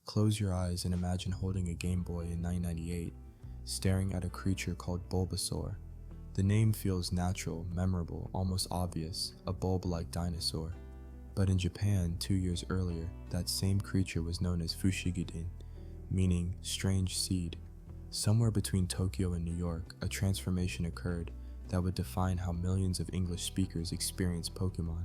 Close your eyes and imagine holding a Game Boy in 1998, staring at a creature called Bulbasaur. The name feels natural, memorable, almost obvious, a bulb-like dinosaur. But in Japan, 2 years earlier, that same creature was known as Fushigiden, meaning strange seed. Somewhere between Tokyo and New York, a transformation occurred that would define how millions of English speakers experience Pokémon.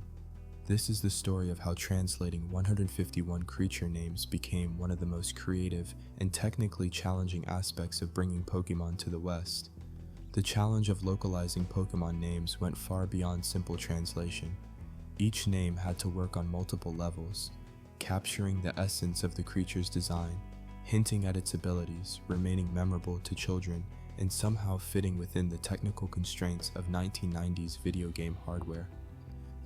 This is the story of how translating 151 creature names became one of the most creative and technically challenging aspects of bringing Pokémon to the West. The challenge of localizing Pokémon names went far beyond simple translation. Each name had to work on multiple levels, capturing the essence of the creature's design, hinting at its abilities, remaining memorable to children, and somehow fitting within the technical constraints of 1990s video game hardware.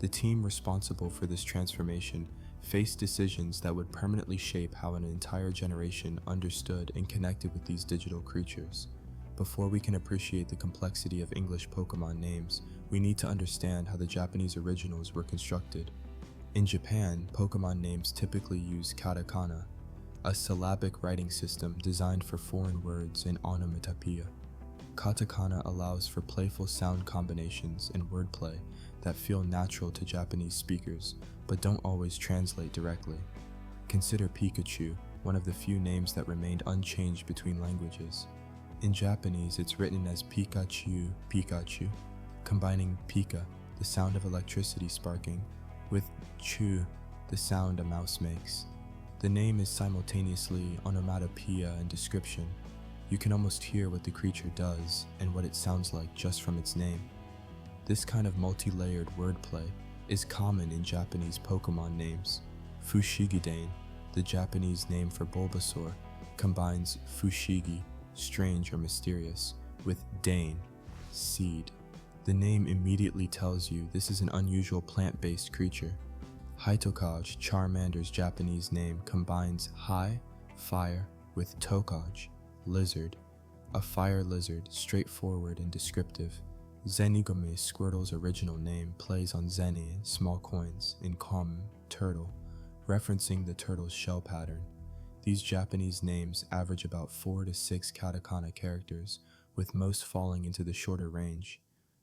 The team responsible for this transformation faced decisions that would permanently shape how an entire generation understood and connected with these digital creatures. Before we can appreciate the complexity of English Pokémon names, we need to understand how the Japanese originals were constructed. In Japan, Pokémon names typically use katakana, a syllabic writing system designed for foreign words and onomatopoeia. Katakana allows for playful sound combinations and wordplay that feel natural to Japanese speakers, but don't always translate directly. Consider Pikachu, one of the few names that remained unchanged between languages. In Japanese, it's written as Pikachu, Pikachu, combining pika, the sound of electricity sparking, with chu, the sound a mouse makes. The name is simultaneously onomatopoeia and description. You can almost hear what the creature does and what it sounds like just from its name. This kind of multi-layered wordplay is common in Japanese Pokémon names. Fushigiden, the Japanese name for Bulbasaur, combines fushigi, strange or mysterious, with dane, seed. The name immediately tells you this is an unusual plant-based creature. Hitokage, Charmander's Japanese name, combines hai, fire, with tokage, lizard, a fire lizard, straightforward and descriptive. Zenigame, Squirtle's original name, plays on zeni, small coins, and kom, turtle, referencing the turtle's shell pattern. These Japanese names average about 4 to 6 katakana characters, with most falling into the shorter range.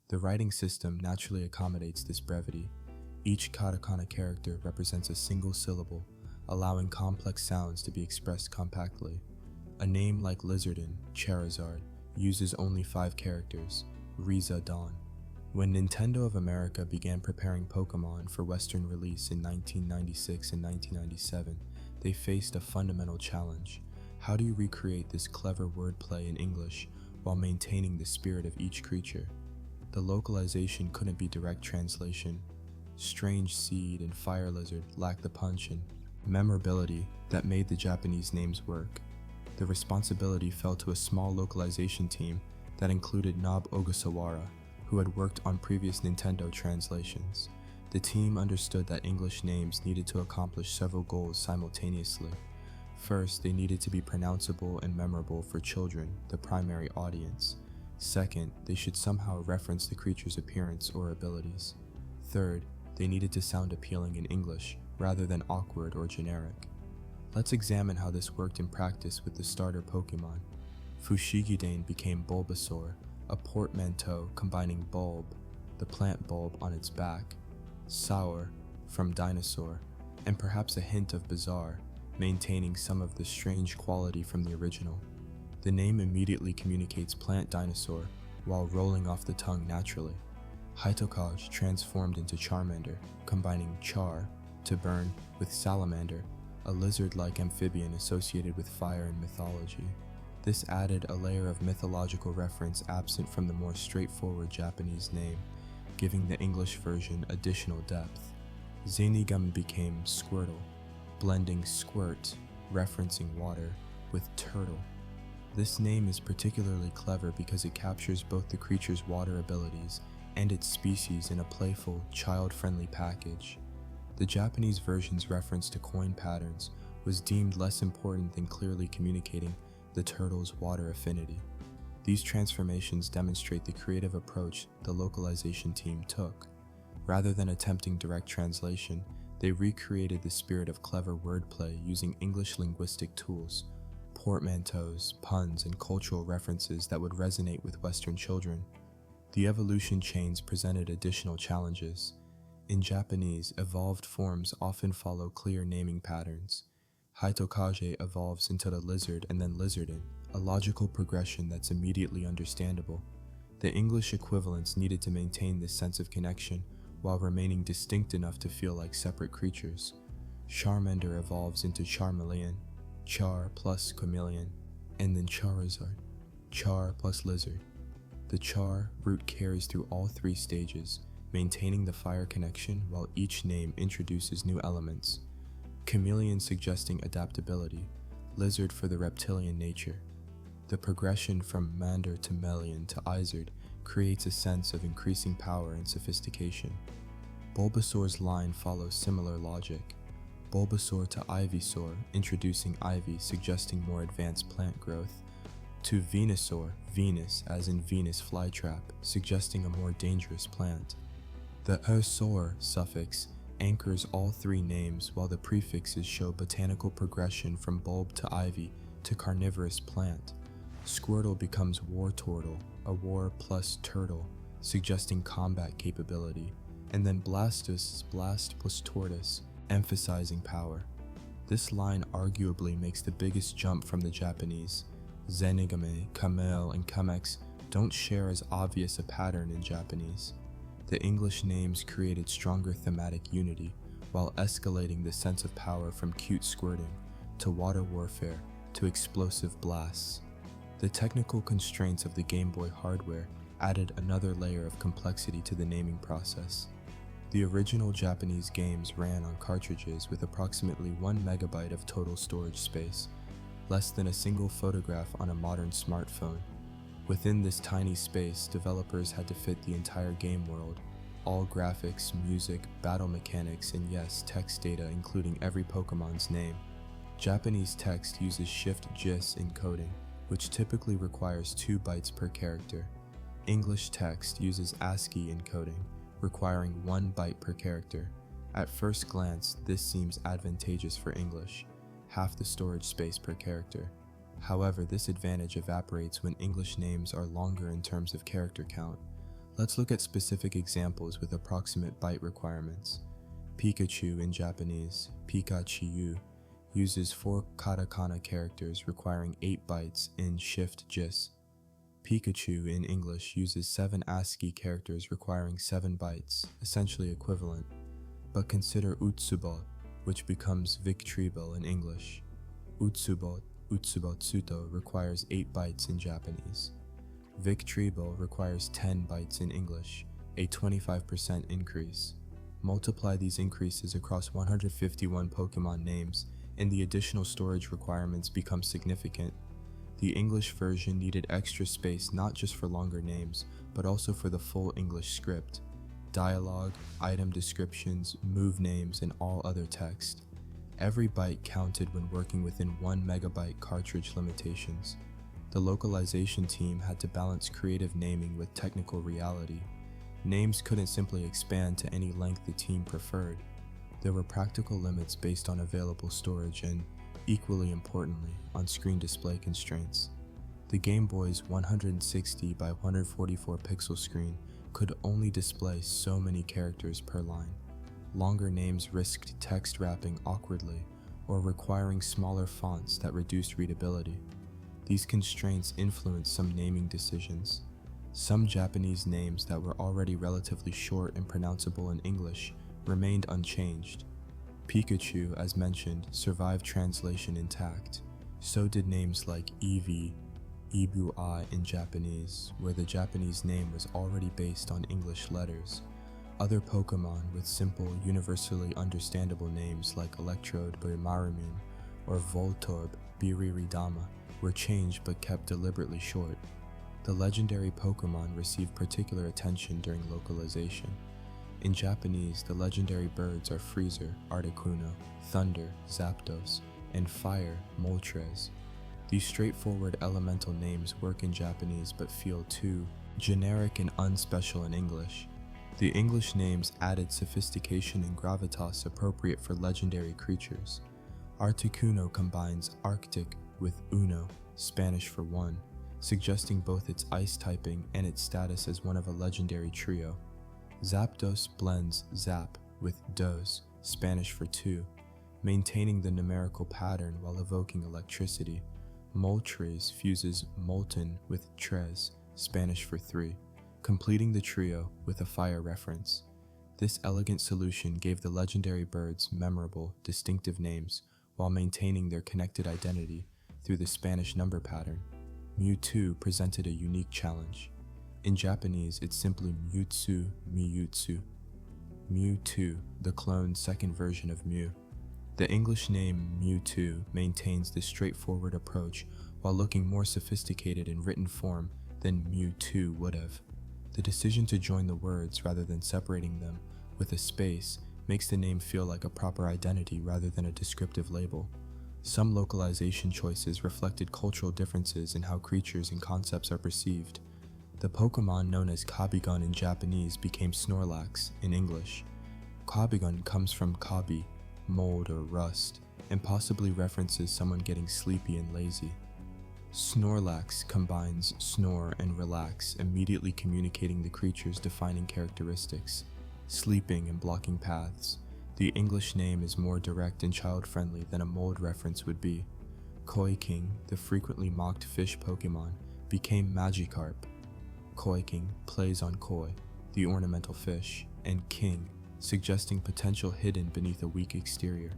The writing system naturally accommodates this brevity. Each katakana character represents a single syllable, allowing complex sounds to be expressed compactly. A name like Lizardin, Charizard, uses only 5 characters, Riza Dawn. When Nintendo of America began preparing Pokémon for Western release in 1996 and 1997, they faced a fundamental challenge. How do you recreate this clever wordplay in English while maintaining the spirit of each creature? The localization couldn't be direct translation. Strange Seed and Fire Lizard lacked the punch and memorability that made the Japanese names work. The responsibility fell to a small localization team that included Nob Ogasawara, who had worked on previous Nintendo translations. The team understood that English names needed to accomplish several goals simultaneously. First, they needed to be pronounceable and memorable for children, the primary audience. Second, they should somehow reference the creature's appearance or abilities. Third, they needed to sound appealing in English, rather than awkward or generic. Let's examine how this worked in practice with the starter Pokémon. Fushigiden became Bulbasaur, a portmanteau combining bulb, the plant bulb on its back, sour, from dinosaur, and perhaps a hint of bizarre, maintaining some of the strange quality from the original. The name immediately communicates plant dinosaur while rolling off the tongue naturally. Hitokage transformed into Charmander, combining char, to burn, with salamander, a lizard-like amphibian associated with fire in mythology. This added a layer of mythological reference absent from the more straightforward Japanese name, giving the English version additional depth. Zenigame became Squirtle, blending squirt, referencing water, with turtle. This name is particularly clever because it captures both the creature's water abilities and its species in a playful, child-friendly package. The Japanese version's reference to coin patterns was deemed less important than clearly communicating the turtle's water affinity. These transformations demonstrate the creative approach the localization team took. Rather than attempting direct translation, They recreated the spirit of clever wordplay using English linguistic tools, portmanteaus, puns, and cultural references that would resonate with Western children. The evolution chains presented additional challenges. In Japanese, evolved forms often follow clear naming patterns. Hitokage evolves into the lizard and then lizardin, a logical progression that's immediately understandable. The English equivalents needed to maintain this sense of connection while remaining distinct enough to feel like separate creatures. Charmander evolves into Charmeleon, Char plus Chameleon, and then Charizard, Char plus Lizard. The Char root carries through all three stages, maintaining the fire connection while each name introduces new elements. Chameleon suggesting adaptability, Lizard for the reptilian nature. The progression from Mander to Melion to Izard creates a sense of increasing power and sophistication. Bulbasaur's line follows similar logic. Bulbasaur to Ivysaur, introducing Ivy suggesting more advanced plant growth, to Venusaur, Venus as in Venus flytrap, suggesting a more dangerous plant. The -saur suffix anchors all three names while the prefixes show botanical progression from bulb to ivy to carnivorous plant. Squirtle becomes Wartortle, a war plus turtle, suggesting combat capability, and then Blastus is blast plus tortoise, emphasizing power. This line arguably makes the biggest jump from the Japanese. Zenigame, Kamel, and Kamex don't share as obvious a pattern in Japanese. The English names created stronger thematic unity, while escalating the sense of power from cute squirting, to water warfare, to explosive blasts. The technical constraints of the Game Boy hardware added another layer of complexity to the naming process. The original Japanese games ran on cartridges with approximately 1 megabyte of total storage space, less than a single photograph on a modern smartphone. Within this tiny space, developers had to fit the entire game world, all graphics, music, battle mechanics, and yes, text data including every Pokemon's name. Japanese text uses Shift-JIS encoding, which typically requires 2 bytes per character. English text uses ASCII encoding, requiring 1 byte per character. At first glance, this seems advantageous for English, half the storage space per character. However, this advantage evaporates when English names are longer in terms of character count. Let's look at specific examples with approximate byte requirements. Pikachu in Japanese, Pikachu, uses 4 katakana characters requiring 8 bytes in Shift-JIS. Pikachu in English uses 7 ASCII characters requiring 7 bytes, essentially equivalent. But consider Utsubot, which becomes Victreebel in English. Utsubot, Utsubotsuto requires 8 bytes in Japanese. Victreebel requires 10 bytes in English, a 25% increase. Multiply these increases across 151 Pokemon names, and the additional storage requirements become significant. The English version needed extra space not just for longer names, but also for the full English script, dialogue, item descriptions, move names, and all other text. Every byte counted when working within 1 megabyte cartridge limitations. The localization team had to balance creative naming with technical reality. Names couldn't simply expand to any length the team preferred. There were practical limits based on available storage and, equally importantly, on-screen display constraints. The Game Boy's 160 by 144 pixel screen could only display so many characters per line. Longer names risked text wrapping awkwardly or requiring smaller fonts that reduced readability. These constraints influenced some naming decisions. Some Japanese names that were already relatively short and pronounceable in English remained unchanged. Pikachu, as mentioned, survived translation intact. So did names like Eevee, Ibu-ai in Japanese, where the Japanese name was already based on English letters. Other Pokemon with simple, universally understandable names like Electrode Birimarumin or Voltorb Biriridama were changed but kept deliberately short. The legendary Pokemon received particular attention during localization. In Japanese, the legendary birds are Freezer, Articuno, Thunder, Zapdos, and Fire, Moltres. These straightforward elemental names work in Japanese but feel too generic and unspecial in English. The English names added sophistication and gravitas appropriate for legendary creatures. Articuno combines Arctic with uno, Spanish for one, suggesting both its ice typing and its status as one of a legendary trio. Zapdos blends zap with dos, Spanish for two, maintaining the numerical pattern while evoking electricity. Moltres fuses molten with tres, Spanish for three, completing the trio with a fire reference. This elegant solution gave the legendary birds memorable, distinctive names while maintaining their connected identity through the Spanish number pattern. Mewtwo presented a unique challenge. In Japanese, it's simply Mewtwo, Mewtwo. Mewtwo, the cloned second version of Mew. The English name Mewtwo maintains this straightforward approach while looking more sophisticated in written form than Mewtwo would have. The decision to join the words rather than separating them with a space makes the name feel like a proper identity rather than a descriptive label. Some localization choices reflected cultural differences in how creatures and concepts are perceived. The Pokemon known as Kabigun in Japanese became Snorlax in English. Kabigun comes from kabi, mold or rust, and possibly references someone getting sleepy and lazy. Snorlax combines snore and relax, immediately communicating the creature's defining characteristics. Sleeping and blocking paths. The English name is more direct and child-friendly than a mold reference would be. Koi King, the frequently mocked fish Pokemon, became Magikarp. Koi King plays on koi, the ornamental fish, and king, suggesting potential hidden beneath a weak exterior.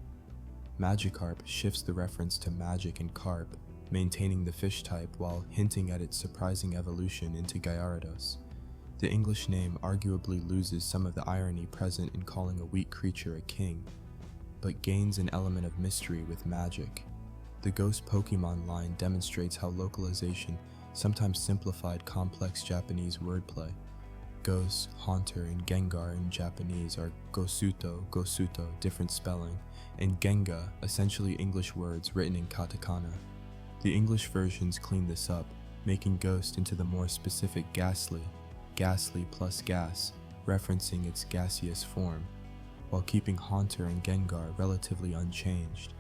Magikarp shifts the reference to magic and carp, maintaining the fish type while hinting at its surprising evolution into Gyarados. The English name arguably loses some of the irony present in calling a weak creature a king, but gains an element of mystery with magic. The Ghost Pokemon line demonstrates how localization sometimes simplified complex Japanese wordplay. Ghost, Haunter, and Gengar in Japanese are Gosuto, Gosuto, different spelling, and Genga, essentially English words written in katakana. The English versions clean this up, making Ghost into the more specific Ghastly, Ghastly plus gas, referencing its gaseous form, while keeping Haunter and Gengar relatively unchanged.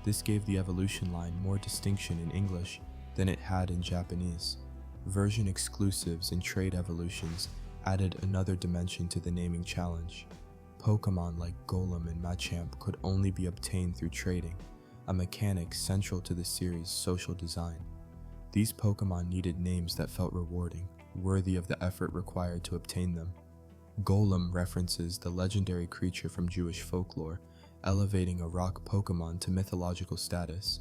This gave the evolution line more distinction in English than it had in Japanese. Version exclusives and trade evolutions added another dimension to the naming challenge. Pokemon like Golem and Machamp could only be obtained through trading, a mechanic central to the series' social design. These Pokemon needed names that felt rewarding, worthy of the effort required to obtain them. Golem references the legendary creature from Jewish folklore, elevating a rock Pokemon to mythological status.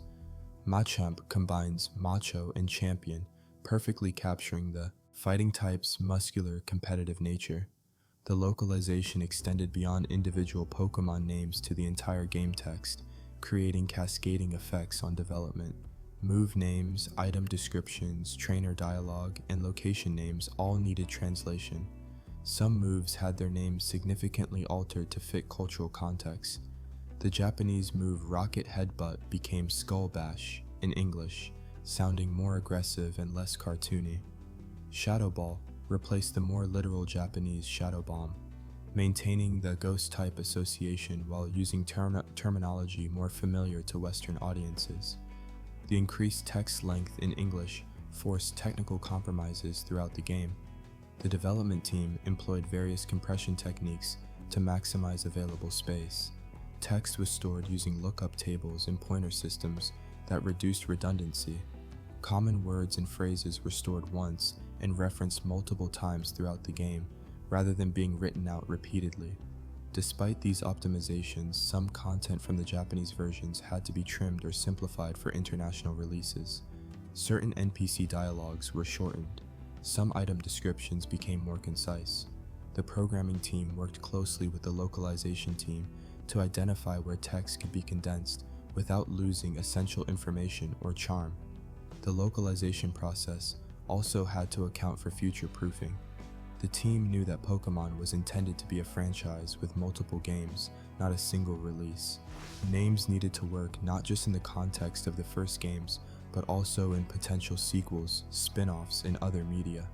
Machamp combines macho and champion, perfectly capturing the fighting type's muscular, competitive nature. The localization extended beyond individual Pokemon names to the entire game text, creating cascading effects on development. Move names, item descriptions, trainer dialogue, and location names all needed translation. Some moves had their names significantly altered to fit cultural context. The Japanese move Rocket Headbutt became Skull Bash in English, sounding more aggressive and less cartoony. Shadow Ball replaced the more literal Japanese Shadow Bomb, maintaining the ghost type association while using terminology more familiar to Western audiences. The increased text length in English forced technical compromises throughout the game. The development team employed various compression techniques to maximize available space. Text was stored using lookup tables and pointer systems that reduced redundancy. Common words and phrases were stored once and referenced multiple times throughout the game, rather than being written out repeatedly. Despite these optimizations, some content from the Japanese versions had to be trimmed or simplified for international releases. Certain NPC dialogues were shortened. Some item descriptions became more concise. The programming team worked closely with the localization team to identify where text could be condensed without losing essential information or charm. The localization process also had to account for future proofing. The team knew that Pokemon was intended to be a franchise with multiple games, not a single release. Names needed to work not just in the context of the first games, but also in potential sequels, spin-offs, and other media.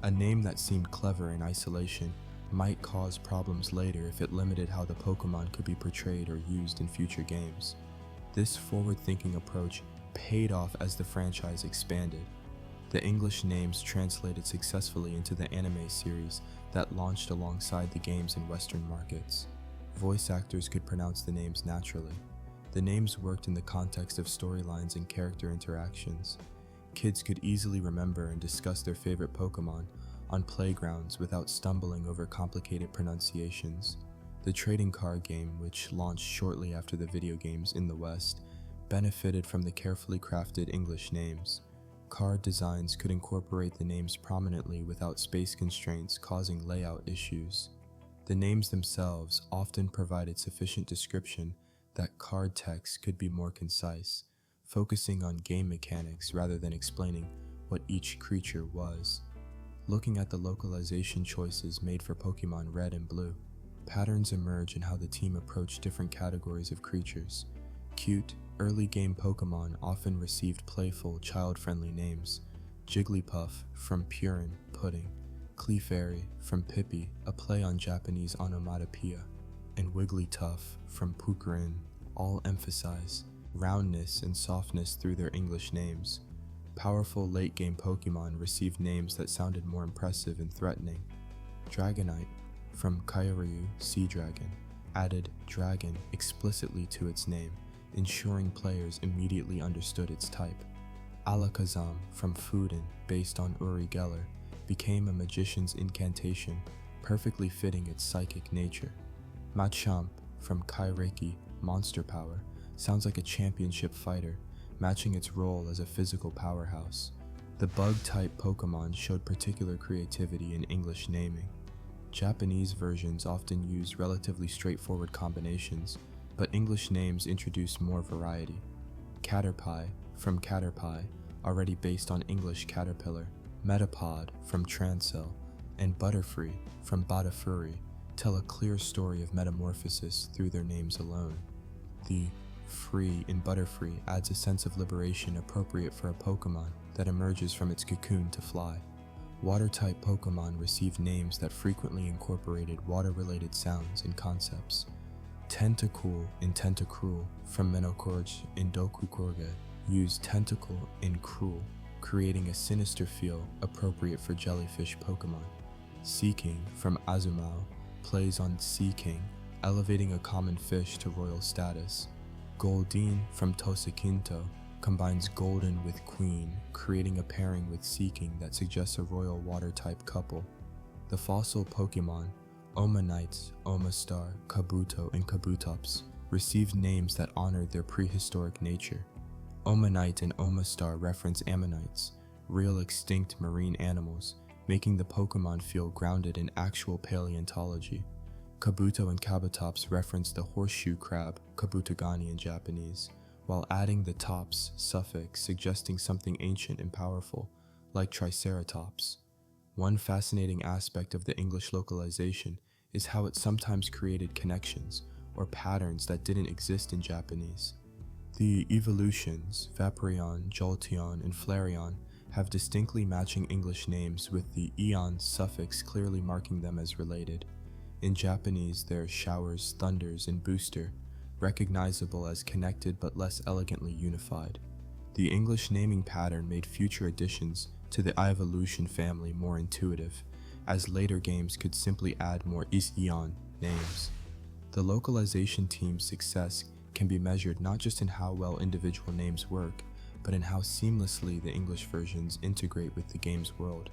A name that seemed clever in isolation might cause problems later if it limited how the Pokemon could be portrayed or used in future games. This forward-thinking approach paid off as the franchise expanded. The English names translated successfully into the anime series that launched alongside the games in Western markets. Voice actors could pronounce the names naturally. The names worked in the context of storylines and character interactions. Kids could easily remember and discuss their favorite Pokemon on playgrounds without stumbling over complicated pronunciations. The trading card game, which launched shortly after the video games in the West, benefited from the carefully crafted English names. Card designs could incorporate the names prominently without space constraints causing layout issues. The names themselves often provided sufficient description that card text could be more concise, focusing on game mechanics rather than explaining what each creature was. Looking at the localization choices made for Pokemon Red and Blue, patterns emerge in how the team approached different categories of creatures. Cute, early-game Pokemon often received playful, child-friendly names. Jigglypuff from Purin, pudding, Clefairy from Pippi, a play on Japanese onomatopoeia, and Wigglytuff from Pukarin all emphasize roundness and softness through their English names. Powerful late-game Pokemon received names that sounded more impressive and threatening. Dragonite from Kyoryu, Sea Dragon, added dragon explicitly to its name, ensuring players immediately understood its type. Alakazam from Fuden, based on Uri Geller, became a magician's incantation, perfectly fitting its psychic nature. Machamp from Kaireki, Monster Power, sounds like a championship fighter, matching its role as a physical powerhouse. The bug-type Pokemon showed particular creativity in English naming. Japanese versions often use relatively straightforward combinations, but English names introduce more variety. Caterpie from Caterpie, already based on English caterpillar, Metapod from Transcell, and Butterfree from Butterfree tell a clear story of metamorphosis through their names alone. The free in Butterfree adds a sense of liberation appropriate for a Pokemon that emerges from its cocoon to fly. Water-type Pokemon received names that frequently incorporated water-related sounds and concepts. Tentacool in Tentacruel from Menocourage in Dokukorge used tentacle and cruel, creating a sinister feel appropriate for jellyfish Pokemon. Seaking from Azumao plays on Sea King, elevating a common fish to royal status. Goldeen from Tosakinto combines golden with queen, creating a pairing with Seaking that suggests a royal water-type couple. The fossil Pokemon, Omanytes, Omastar, Kabuto, and Kabutops, received names that honored their prehistoric nature. Omanite and Omastar reference ammonites, real extinct marine animals, making the Pokemon feel grounded in actual paleontology. Kabuto and Kabutops reference the horseshoe crab, Kabutogani in Japanese, while adding the tops suffix suggesting something ancient and powerful, like Triceratops. One fascinating aspect of the English localization is how it sometimes created connections or patterns that didn't exist in Japanese. The evolutions, Vaporeon, Jolteon, and Flareon, have distinctly matching English names with the eon suffix clearly marking them as related. In Japanese, they're Showers, Thunders, and Booster, recognizable as connected but less elegantly unified. The English naming pattern made future additions to the Evolution family more intuitive, as later games could simply add more Is-Eon names. The localization team's success can be measured not just in how well individual names work, but in how seamlessly the English versions integrate with the game's world.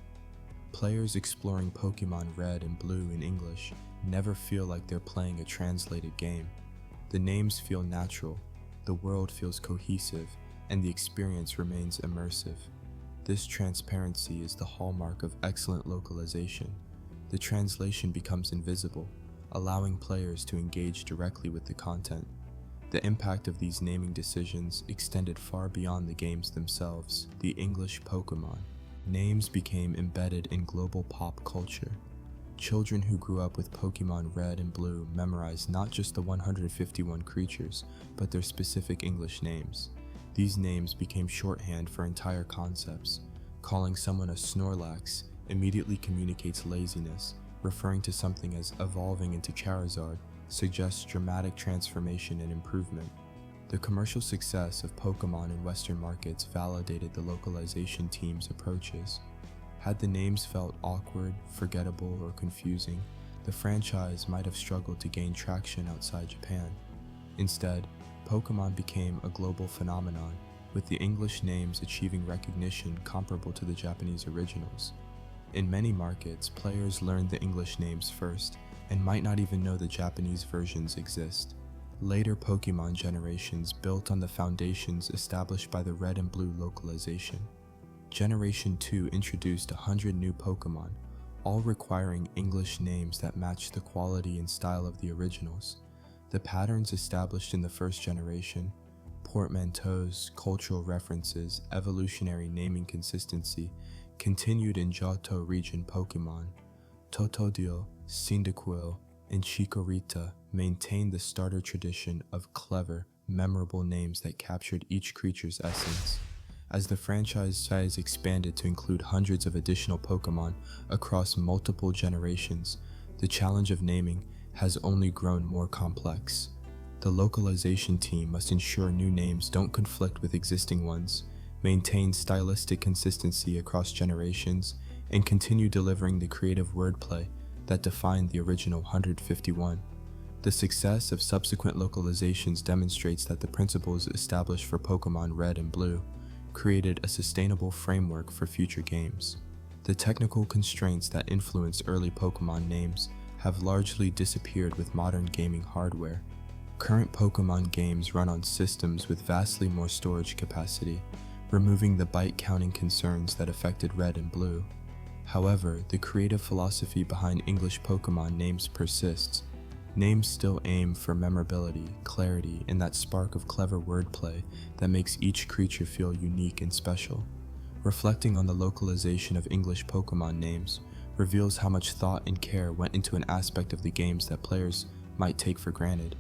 Players exploring Pokemon Red and Blue in English never feel like they're playing a translated game. The names feel natural, the world feels cohesive, and the experience remains immersive. This transparency is the hallmark of excellent localization. The translation becomes invisible, allowing players to engage directly with the content. The impact of these naming decisions extended far beyond the games themselves. The English Pokémon names became embedded in global pop culture. Children who grew up with Pokemon Red and Blue memorized not just the 151 creatures, but their specific English names. These names became shorthand for entire concepts. Calling someone a Snorlax immediately communicates laziness, referring to something as evolving into Charizard, suggests dramatic transformation and improvement. The commercial success of Pokémon in Western markets validated the localization team's approaches. Had the names felt awkward, forgettable, or confusing, the franchise might have struggled to gain traction outside Japan. Instead, Pokémon became a global phenomenon, with the English names achieving recognition comparable to the Japanese originals. In many markets, players learned the English names first, and might not even know the Japanese versions exist. Later Pokémon generations built on the foundations established by the Red and Blue localization. Generation 2 introduced 100 new Pokémon, all requiring English names that matched the quality and style of the originals. The patterns established in the first generation, portmanteaus, cultural references, evolutionary naming consistency, continued in Johto region Pokémon. Totodile, Cyndaquil, and Chikorita maintained the starter tradition of clever, memorable names that captured each creature's essence. As the franchise size expanded to include hundreds of additional Pokémon across multiple generations, the challenge of naming has only grown more complex. The localization team must ensure new names don't conflict with existing ones, maintain stylistic consistency across generations, and continue delivering the creative wordplay that defined the original 151. The success of subsequent localizations demonstrates that the principles established for Pokémon Red and Blue created a sustainable framework for future games. The technical constraints that influenced early Pokémon names have largely disappeared with modern gaming hardware. Current Pokémon games run on systems with vastly more storage capacity, removing the byte counting concerns that affected Red and Blue. However, the creative philosophy behind English Pokémon names persists. Names still aim for memorability, clarity, and that spark of clever wordplay that makes each creature feel unique and special. Reflecting on the localization of English Pokémon names reveals how much thought and care went into an aspect of the games that players might take for granted.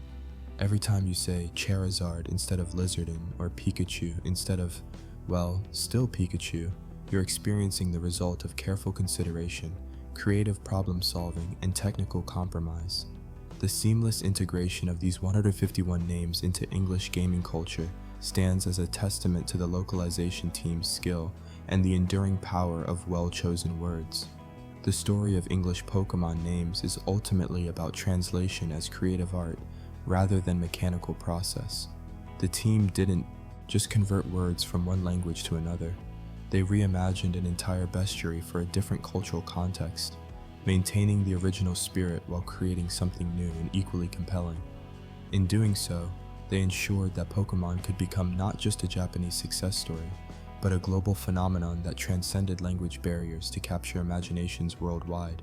Every time you say Charizard instead of Lizardin, or Pikachu instead of, well, still Pikachu, you're experiencing the result of careful consideration, creative problem solving, and technical compromise. The seamless integration of these 151 names into English gaming culture stands as a testament to the localization team's skill and the enduring power of well-chosen words. The story of English Pokémon names is ultimately about translation as creative art rather than mechanical process. The team didn't just convert words from one language to another. They reimagined an entire bestiary for a different cultural context, maintaining the original spirit while creating something new and equally compelling. In doing so, they ensured that Pokémon could become not just a Japanese success story, but a global phenomenon that transcended language barriers to capture imaginations worldwide.